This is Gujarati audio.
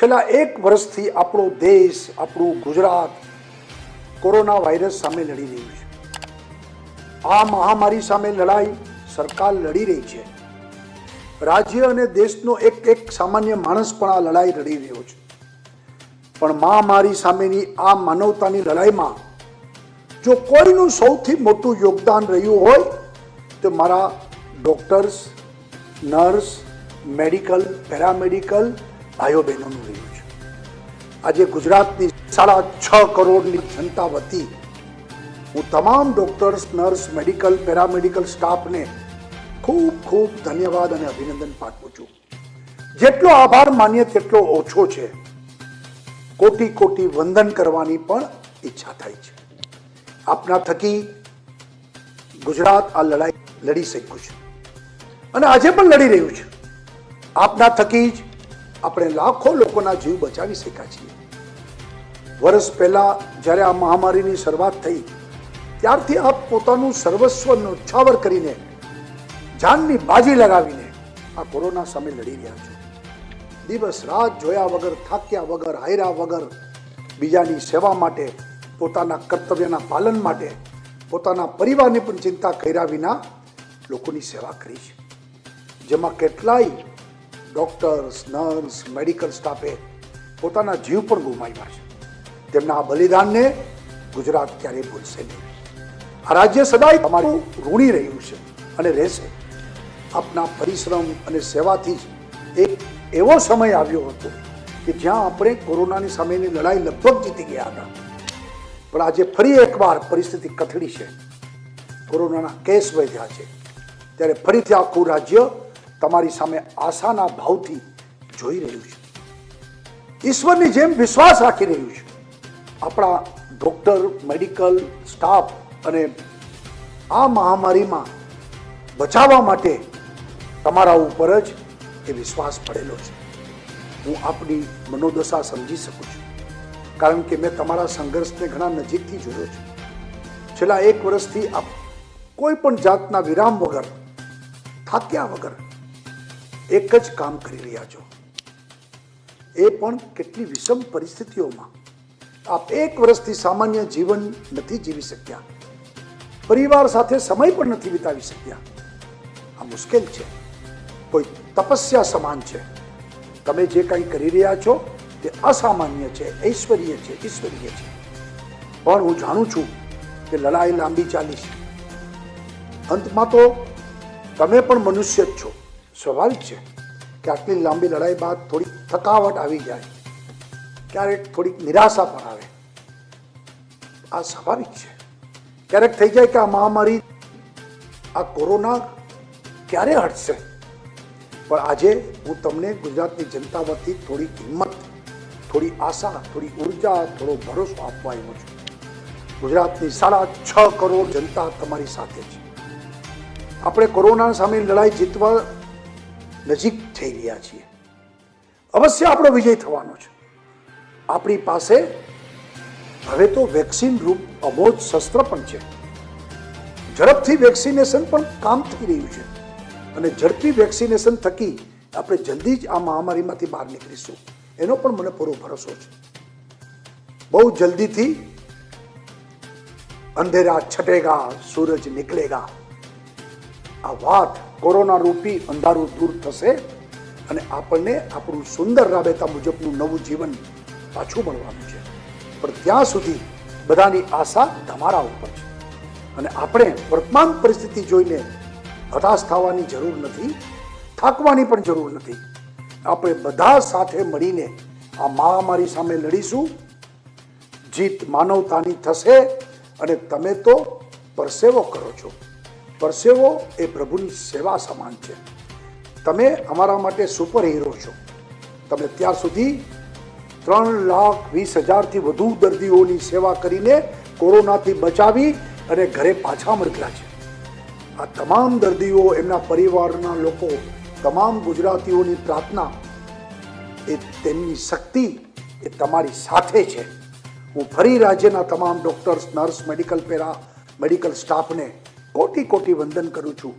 છેલ્લા એક વર્ષથી આપણો દેશ, આપણું ગુજરાત કોરોના વાયરસ સામે લડી રહ્યું છે. આ મહામારી સામે લડાઈ સરકાર લડી રહી છે. રાજ્ય અને દેશનો એક સામાન્ય માણસ પણ આ લડાઈ લડી રહ્યો છે. પણ મહામારી સામેની આ માનવતાની લડાઈમાં જો કોઈનું સૌથી મોટું યોગદાન રહ્યું હોય તો મારા ડોક્ટર્સ, નર્સ, મેડિકલ, પેરામેડિકલ ભાઈઓ બહેનોનું રહ્યું છે. આજે ગુજરાતની 6.5 કરોડની જનતા વતી હું તમામ ડોક્ટર્સ, નર્સ, મેડિકલ, પેરામેડિકલ સ્ટાફને ખૂબ ખૂબ ધન્યવાદ અને અભિનંદન પાઠવું છું. જેટલો આભાર માનીએ તેટલો ઓછો છે. કોટી કોટી વંદન કરવાની પણ ઈચ્છા થાય છે. આપના થકી ગુજરાત આ લડાઈ લડી શક્યું છે અને આજે પણ લડી રહ્યું છે. આપના થકી જ આપણે લાખો લોકોના જીવ બચાવી શક્યા છીએ. વર્ષ પહેલા જ્યારે આ મહામારીની શરૂઆત થઈ ત્યારથી આપ પોતાનું સર્વસ્વ ન્યોછાવર કરીને, જાનની બાજી લગાવીને આ કોરોના સામે લડી રહ્યા છો. દિવસ રાત જોયા વગર, થાક્યા વગર, હાર્યા વગર બીજાની સેવા માટે, પોતાના કર્તવ્યના પાલન માટે, પોતાના પરિવારની પણ ચિંતા કર્યા વિના લોકોની સેવા કરી છે. જેમાં કેટલાય ડોક્ટર્સ, નર્સ, મેડિકલ સ્ટાફે પોતાના જીવ પણ ગુમાવ્યા છે. તેમના આ બલિદાનને ગુજરાત ક્યારેય ભૂલશે નહીં. આ રાજ્ય સદાય તમારું ઋણી રહ્યું છે અને રહેશે. આપના પરિશ્રમ અને સેવાથી જ એક એવો સમય આવ્યો હતો કે જ્યાં આપણે કોરોનાની સામેની લડાઈ લગભગ જીતી ગયા હતા. પણ આજે ફરી એકવાર પરિસ્થિતિ કથળી છે. કોરોનાના કેસ વધ્યા છે. ત્યારે ફરીથી આખું રાજ્ય તમારી સામે આશાના ભાવથી જોઈ રહ્યું છે. ઈશ્વરની જેમ વિશ્વાસ રાખી રહ્યું છે. આપણા ડોક્ટર, મેડિકલ સ્ટાફ અને આ મહામારીમાં બચાવવા માટે તમારા ઉપર જ એ વિશ્વાસ પડેલો છે. હું આપની મનોદશા સમજી શકું છું, કારણ કે મેં તમારા સંઘર્ષને ઘણા નજીકથી જોયો છે. છેલ્લા એક વર્ષથી આપ કોઈ પણ જાતના વિરામ વગર, થાક્યા વગર એક જ કામ કરી રહ્યા છો. એ પણ કેટલી વિષમ પરિસ્થિતિઓમાં. આપ એક વર્ષથી સામાન્ય જીવન નથી જીવી શક્યા, પરિવાર સાથે સમય પણ નથી વિતાવી શક્યા. આ મુશ્કેલ છે, કોઈ તપસ્યા સમાન છે. તમે જે કંઈ કરી રહ્યા છો તે અસામાન્ય છે, ઐશ્વર્ય છે, ઈશ્વરીય છે. પણ હું જાણું છું કે લડાઈ લાંબી ચાલી છે. અંતમાં તો તમે પણ મનુષ્ય જ છો. સ્વાભાવિક છે કે આટલી લાંબી લડાઈ બાદ થોડીક થકાવટ આવી જાય, ક્યારેક થોડીક નિરાશા પણ આવે. આ સ્વાભાવિક છે. ક્યારેક થઈ જાય કે આ મહામારી, આ કોરોના ક્યારે હટશે. પણ આજે હું તમને ગુજરાતની જનતા વતી થોડી હિંમત, થોડી આશા, થોડી ઉર્જા, થોડો ભરોસો આપવા આવ્યો છું. ગુજરાતની 6.5 કરોડ જનતા તમારી સાથે છે. આપણે કોરોના સામે લડાઈ જીતવા નજીક થઈ રહ્યા છીએ. અવશ્ય આપણો વિજય થવાનો છે. આપણી પાસે હવે તો વેક્સિન રૂપ અમોઘ શસ્ત્ર પણ છે. ઝડપથી વેક્સિનેશન પણ કામ થઈ રહ્યું છે અને ઝડપી વેક્સિનેશન થકી આપણે જલ્દી જ આ મહામારીમાંથી બહાર નીકળીશું, એનો પણ મને પૂરો ભરોસો છે. બહુ જલ્દીથી અંધેરા છટેગા, સૂરજ નિકલેગા. આ વાત કોરોના રૂપી અંધારું દૂર થશે અને આપણને આપણું સુંદર રાબેતા મુજબનું નવું જીવન પાછું મળવાનું છે. પણ ત્યાં સુધી બધાની આશા તમારા ઉપર છે અને આપણે વર્તમાન પરિસ્થિતિ જોઈને હતાશ થવાની જરૂર નથી, થાકવાની પણ જરૂર નથી. આપણે બધા સાથે મળીને આ મહામારી સામે લડીશું. જીત માનવતાની થશે અને તમે તો પરસેવો કરો છો. પરસેવો એ પ્રભુની સેવા સમાન છે. તમે અમારા માટે સુપર હીરો છો. તમે અત્યાર સુધી 3,20,000થી વધુ દર્દીઓની સેવા કરીને કોરોનાથી બચાવી અને ઘરે પાછા મોકલ્યા છે. આ તમામ દર્દીઓ, એમના પરિવારના લોકો, તમામ ગુજરાતીઓની પ્રાર્થના, એ તેમની શક્તિ એ તમારી સાથે છે. હું ફરી રાજ્યના તમામ ડોક્ટર્સ, નર્સ, મેડિકલ સ્ટાફને કોટી કોટી વંદન કરું છું.